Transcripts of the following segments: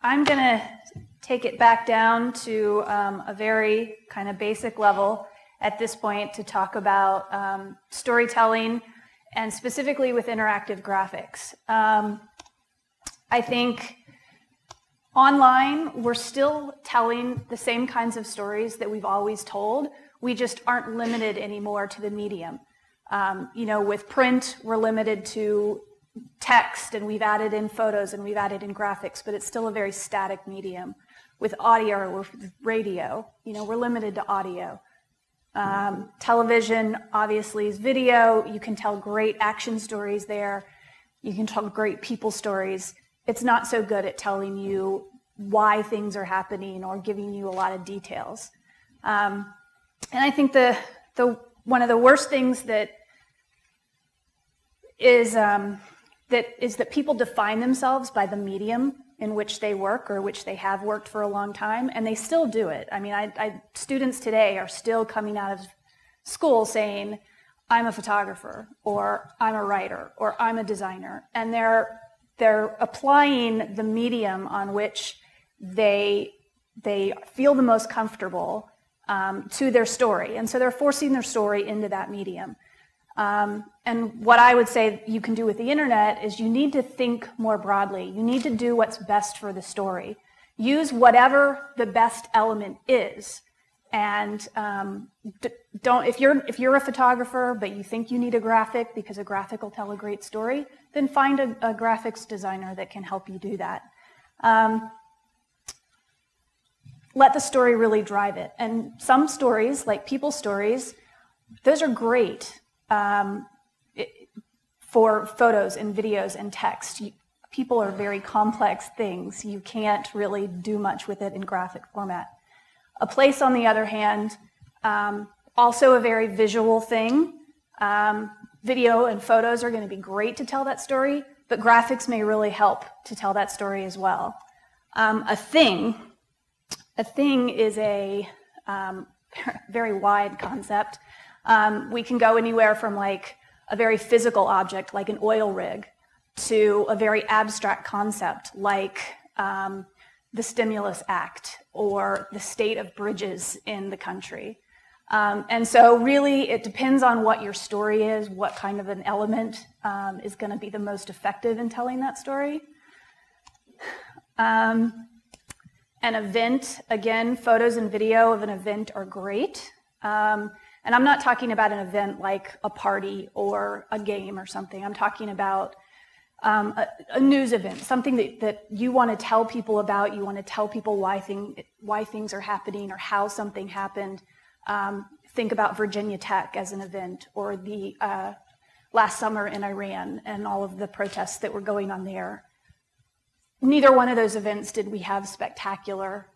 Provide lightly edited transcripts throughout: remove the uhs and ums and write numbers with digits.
I'm going to take it back down to a very kind of basic level at this point to talk about storytelling, and specifically with interactive graphics. I think online, we're still telling the same kinds of stories that we've always told. We just aren't limited anymore to the medium. With print, we're limited to text, and we've added in photos and we've added in graphics, but it's still a very static medium. With audio or with radio, we're limited to audio. Television, obviously, is video. You can tell great action stories there. You can tell great people stories. It's not so good at telling you why things are happening or giving you a lot of details. And I think one of the worst things that people define themselves by the medium in which they work or which they have worked for a long time, and they still do it. I mean, students today are still coming out of school saying, I'm a photographer, or I'm a writer, or I'm a designer, and they're applying the medium on which they feel the most comfortable to their story, and so they're forcing their story into that medium. And what I would say you can do with the internet is you need to think more broadly. You need to do what's best for the story. Use whatever the best element is. And if you're a photographer but you think you need a graphic because a graphic will tell a great story, then find a graphics designer that can help you do that. Let the story really drive it. And some stories, like people stories, those are great for photos and videos and text. People are very complex things. You can't really do much with it in graphic format. A place, on the other hand, also a very visual thing. Video and photos are going to be great to tell that story, but graphics may really help to tell that story as well. A thing is a very wide concept. We can go anywhere from like a very physical object, like an oil rig, to a very abstract concept, like the Stimulus Act or the state of bridges in the country. And so really it depends on what your story is, what kind of an element is going to be the most effective in telling that story. An event, again, photos and video of an event are great. And I'm not talking about an event like a party or a game or something. I'm talking about a news event, something that you want to tell people about. You want to tell people why things are happening or how something happened. Think about Virginia Tech as an event, or the last summer in Iran and all of the protests that were going on there. Neither one of those events did we have spectacular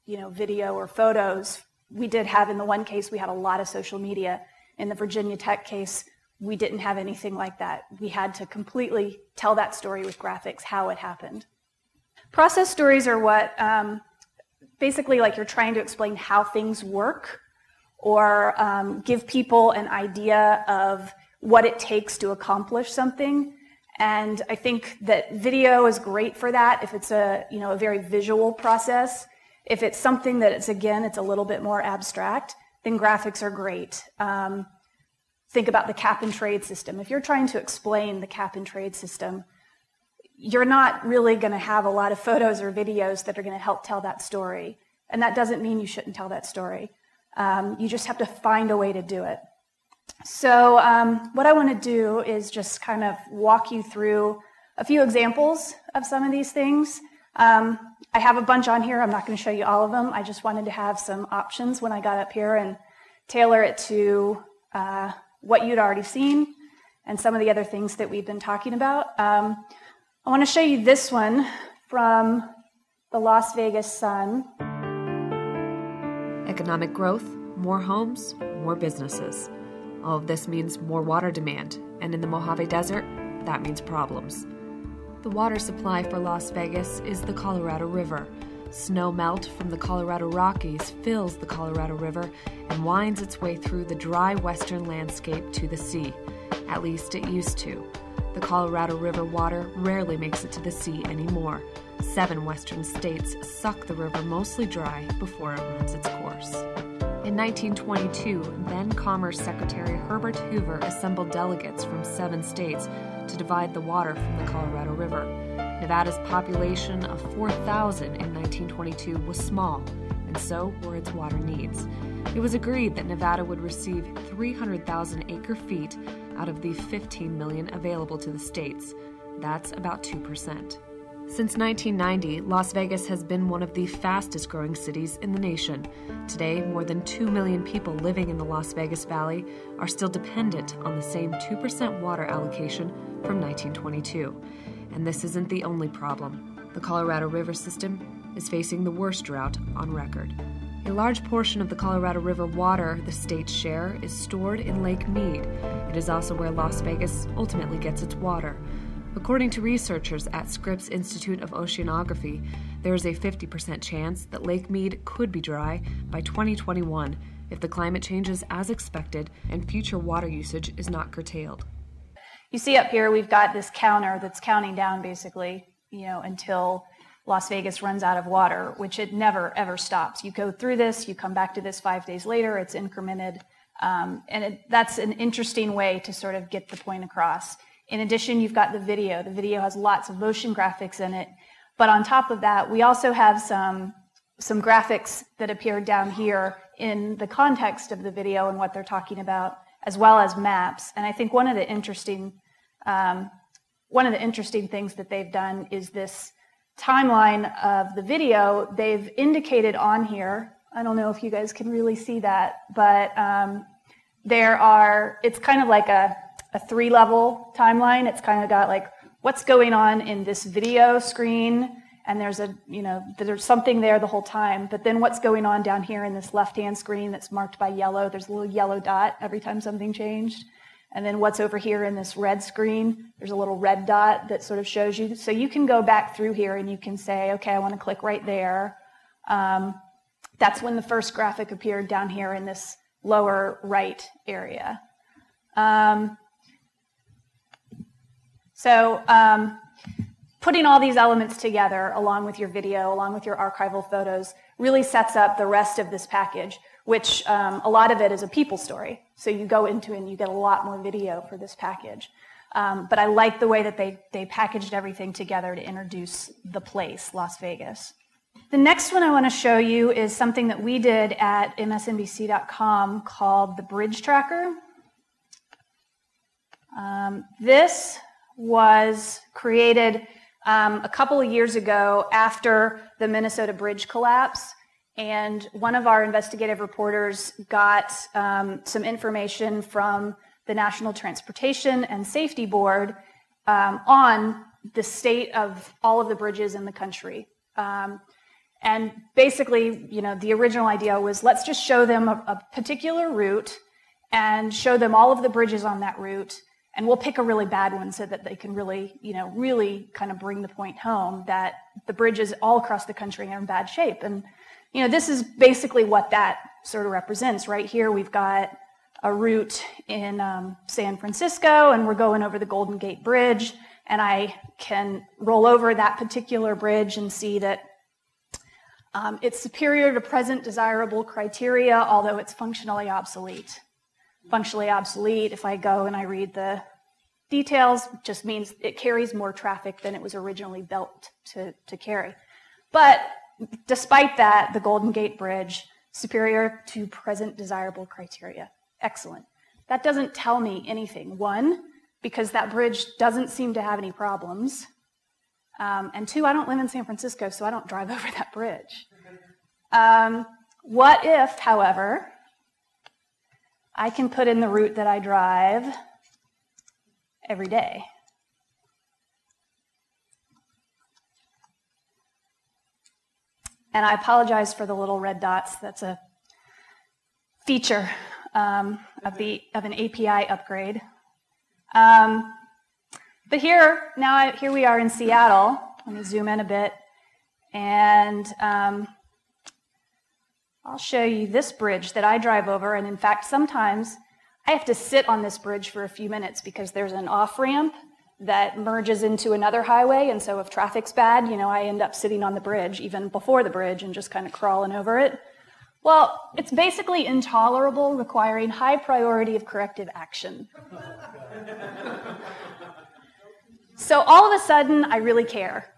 video or photos. We did have, in the one case, we had a lot of social media. In the Virginia Tech case, we didn't have anything like that. We had to completely tell that story with graphics, how it happened. Process stories are what, basically like you're trying to explain how things work, or give people an idea of what it takes to accomplish something. And I think that video is great for that if it's a very visual process. If it's something that it's a little bit more abstract, then graphics are great. Think about the cap and trade system. If you're trying to explain the cap and trade system, you're not really going to have a lot of photos or videos that are going to help tell that story. And that doesn't mean you shouldn't tell that story. You just have to find a way to do it. So what I want to do is just kind of walk you through a few examples of some of these things. I have a bunch on here. I'm not going to show you all of them. I just wanted to have some options when I got up here and tailor it to what you'd already seen and some of the other things that we've been talking about. I want to show you this one from the Las Vegas Sun. Economic growth, more homes, more businesses. All of this means more water demand, and in the Mojave Desert, that means problems. The water supply for Las Vegas is the Colorado River. Snow melt from the Colorado Rockies fills the Colorado River and winds its way through the dry western landscape to the sea. At least it used to. The Colorado River water rarely makes it to the sea anymore. 7 western states suck the river mostly dry before it runs its course. In 1922, then Commerce Secretary Herbert Hoover assembled delegates from 7 states to divide the water from the Colorado River. Nevada's population of 4,000 in 1922 was small, and so were its water needs. It was agreed that Nevada would receive 300,000 acre-feet out of the 15 million available to the states. That's about 2%. Since 1990, Las Vegas has been one of the fastest-growing cities in the nation. Today, more than 2 million people living in the Las Vegas Valley are still dependent on the same 2% water allocation from 1922. And this isn't the only problem. The Colorado River system is facing the worst drought on record. A large portion of the Colorado River water, the state's share, is stored in Lake Mead. It is also where Las Vegas ultimately gets its water. According to researchers at Scripps Institute of Oceanography, there is a 50% chance that Lake Mead could be dry by 2021 if the climate changes as expected and future water usage is not curtailed. You see up here, we've got this counter that's counting down basically, until Las Vegas runs out of water, which it never, ever stops. You go through this, you come back to this 5 days later, it's incremented. That's an interesting way to sort of get the point across. In addition, you've got the video. The video has lots of motion graphics in it. But on top of that, we also have some graphics that appear down here in the context of the video and what they're talking about, as well as maps. And I think one of the interesting things that they've done is this timeline of the video. They've indicated on here, I don't know if you guys can really see that, but it's kind of like a 3-level timeline. It's kind of got like what's going on in this video screen, and there's something there the whole time, but then what's going on down here in this left-hand screen that's marked by yellow. There's a little yellow dot every time something changed. And then what's over here in this red screen, there's a little red dot that sort of shows you. So you can go back through here and you can say, okay, I want to click right there. That's when the first graphic appeared down here in this lower right area. Putting all these elements together, along with your video, along with your archival photos, really sets up the rest of this package, which a lot of it is a people story. So you go into it and you get a lot more video for this package. But I like the way that they packaged everything together to introduce the place, Las Vegas. The next one I want to show you is something that we did at MSNBC.com called the Bridge Tracker. This was created a couple of years ago after the Minnesota bridge collapse, and one of our investigative reporters got some information from the National Transportation and Safety Board on the state of all of the bridges in the country. And basically, the original idea was, let's just show them a particular route and show them all of the bridges on that route, and we'll pick a really bad one so that they can really, really kind of bring the point home that the bridges all across the country are in bad shape. And, this is basically what that sort of represents. Right here, we've got a route in San Francisco, and we're going over the Golden Gate Bridge, and I can roll over that particular bridge and see that it's superior to present desirable criteria, although it's functionally obsolete. Functionally obsolete, if I go and I read the details, just means it carries more traffic than it was originally built to carry. But despite that, the Golden Gate Bridge, superior to present desirable criteria. Excellent. That doesn't tell me anything. One, because that bridge doesn't seem to have any problems. And two, I don't live in San Francisco, so I don't drive over that bridge. What if, however, I can put in the route that I drive every day? And I apologize for the little red dots. That's a feature of an API upgrade. But here we are in Seattle. Let me zoom in a bit, and I'll show you this bridge that I drive over. And in fact, sometimes I have to sit on this bridge for a few minutes because there's an off-ramp that merges into another highway, and so if traffic's bad, I end up sitting on the bridge, even before the bridge, and just kind of crawling over it. Well, it's basically intolerable, requiring high priority of corrective action. So all of a sudden, I really care.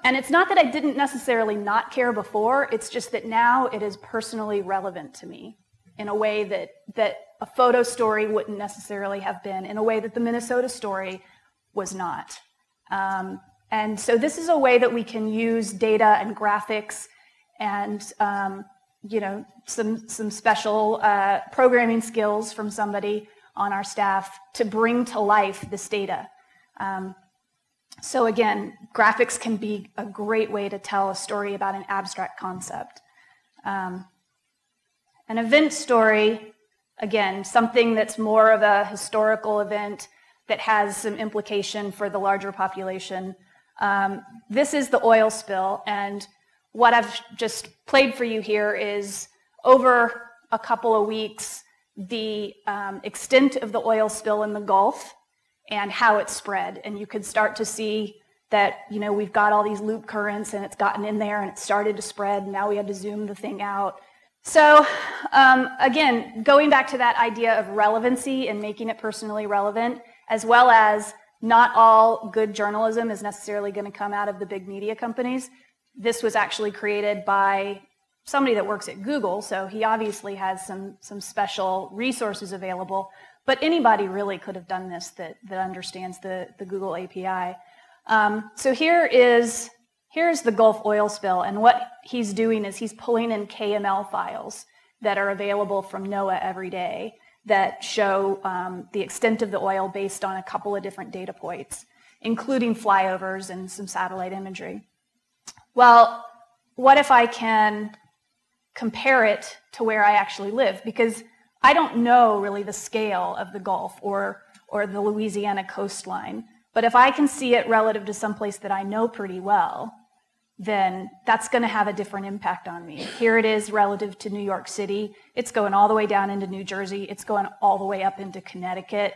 And it's not that I didn't necessarily not care before, it's just that now it is personally relevant to me in a way that a photo story wouldn't necessarily have been, in a way that the Minnesota story was not. And so this is a way that we can use data and graphics and some special programming skills from somebody on our staff to bring to life this data. So again, graphics can be a great way to tell a story about an abstract concept. An event story, again, something that's more of a historical event that has some implication for the larger population. This is the oil spill, and what I've just played for you here is, over a couple of weeks, the extent of the oil spill in the Gulf and how it spread. And you could start to see that, we've got all these loop currents and it's gotten in there and it started to spread, and now we had to zoom the thing out. So again, going back to that idea of relevancy and making it personally relevant, as well as not all good journalism is necessarily going to come out of the big media companies. This was actually created by somebody that works at Google, so he obviously has some special resources available, but anybody really could have done this that understands the Google API. So here's the Gulf oil spill, and what he's doing is he's pulling in KML files that are available from NOAA every day that show the extent of the oil based on a couple of different data points, including flyovers and some satellite imagery. Well, what if I can compare it to where I actually live? Because I don't know really the scale of the Gulf or the Louisiana coastline, but if I can see it relative to someplace that I know pretty well, then that's going to have a different impact on me. Here it is relative to New York City. It's going all the way down into New Jersey. It's going all the way up into Connecticut.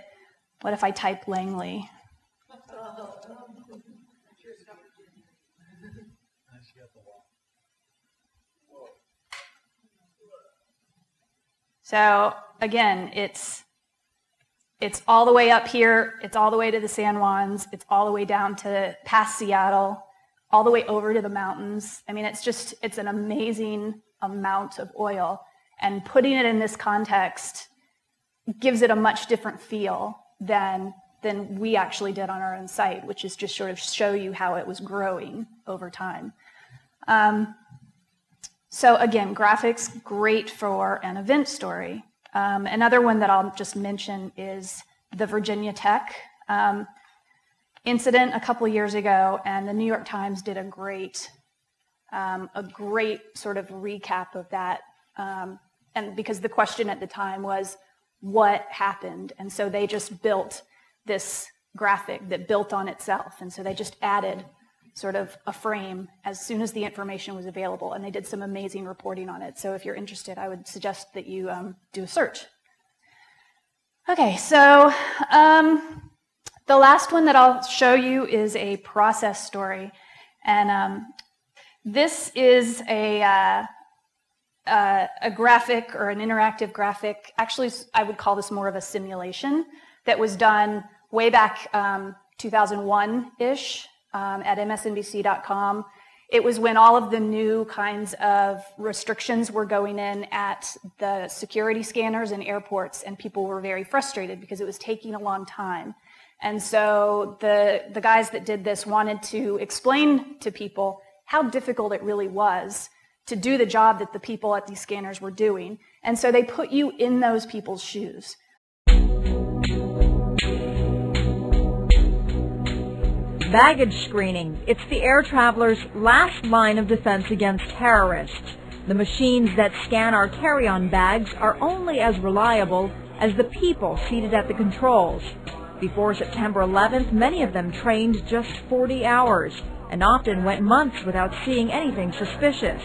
What if I type Langley? So again, it's all the way up here. It's all the way to the San Juans. It's all the way down to past Seattle, all the way over to the mountains. I mean, it's an amazing amount of oil. And putting it in this context gives it a much different feel than we actually did on our own site, which is just sort of show you how it was growing over time. So again, graphics, great for an event story. Another one that I'll just mention is the Virginia Tech incident a couple years ago, and the New York Times did a great sort of recap of that. And because the question at the time was, what happened? And so they just built this graphic that built on itself. And so they just added sort of a frame as soon as the information was available, and they did some amazing reporting on it. So if you're interested, I would suggest that you do a search. Okay, so the last one that I'll show you is a process story, and this is a graphic or an interactive graphic. Actually, I would call this more of a simulation that was done way back 2001-ish. At MSNBC.com. It was when all of the new kinds of restrictions were going in at the security scanners in airports, and people were very frustrated because it was taking a long time. And so the guys that did this wanted to explain to people how difficult it really was to do the job that the people at these scanners were doing. And so they put you in those people's shoes. Baggage screening. It's the air traveler's last line of defense against terrorists. The machines that scan our carry-on bags are only as reliable as the people seated at the controls. Before September 11th, many of them trained just 40 hours and often went months without seeing anything suspicious.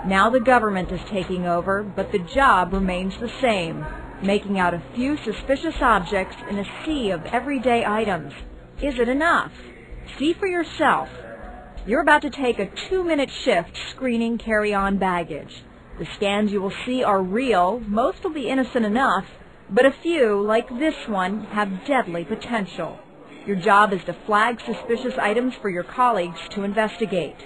Now the government is taking over, but the job remains the same, making out a few suspicious objects in a sea of everyday items. Is it enough? See for yourself. You're about to take a 2-minute shift screening carry-on baggage. The scans you will see are real, most will be innocent enough, but a few, like this one, have deadly potential. Your job is to flag suspicious items for your colleagues to investigate.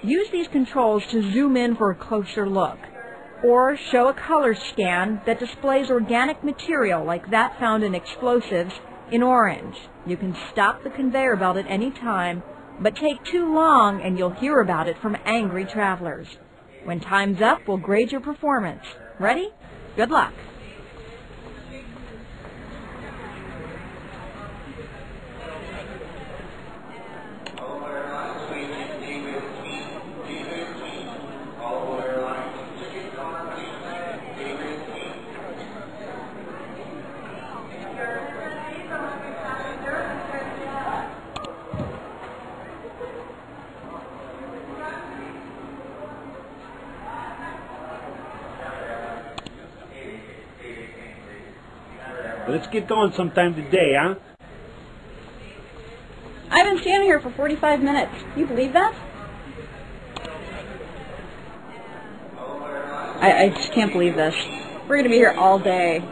Use these controls to zoom in for a closer look, or show a color scan that displays organic material like that found in explosives in orange. You can stop the conveyor belt at any time, but take too long and you'll hear about it from angry travelers. When time's up, we'll grade your performance. Ready? Good luck. Let's get going sometime today, huh? I've been standing here for 45 minutes. Can you believe that? I just can't believe this. We're going to be here all day.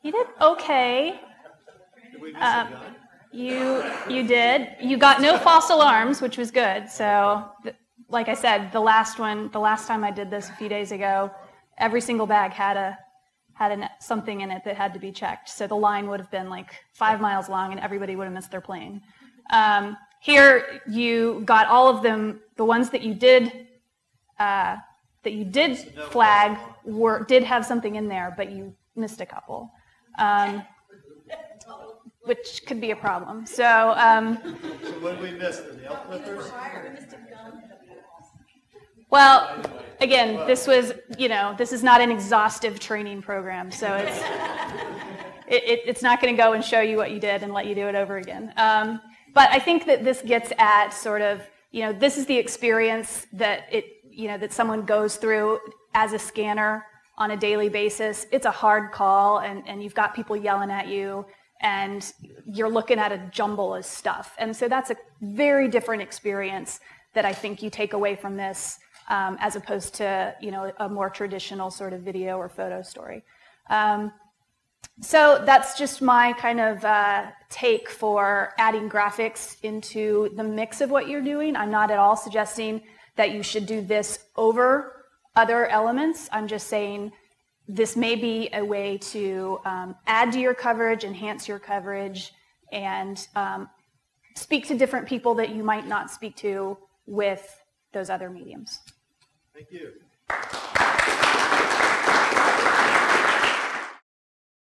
You did okay. Did we miss a gun? You did. You got no false alarms, which was good. So, like I said, the last time I did this a few days ago, every single bag had something in it that had to be checked. So the line would have been like 5 miles long, and everybody would have missed their plane. Here, you got all of them. The ones that you did flag did have something in there, but you missed a couple. Which could be a problem. So, So what did we miss? The nail clippers? well, again, this was, this is not an exhaustive training program, so it's not going to go and show you what you did and let you do it over again. But I think that this gets at sort of, this is the experience that that someone goes through as a scanner on a daily basis. It's a hard call, and you've got people yelling at you, and you're looking at a jumble of stuff. And so that's a very different experience that I think you take away from this, as opposed to, a more traditional sort of video or photo story. So that's just my kind of take for adding graphics into the mix of what you're doing. I'm not at all suggesting that you should do this over other elements. I'm just saying this may be a way to add to your coverage, enhance your coverage, and speak to different people that you might not speak to with those other mediums. Thank you.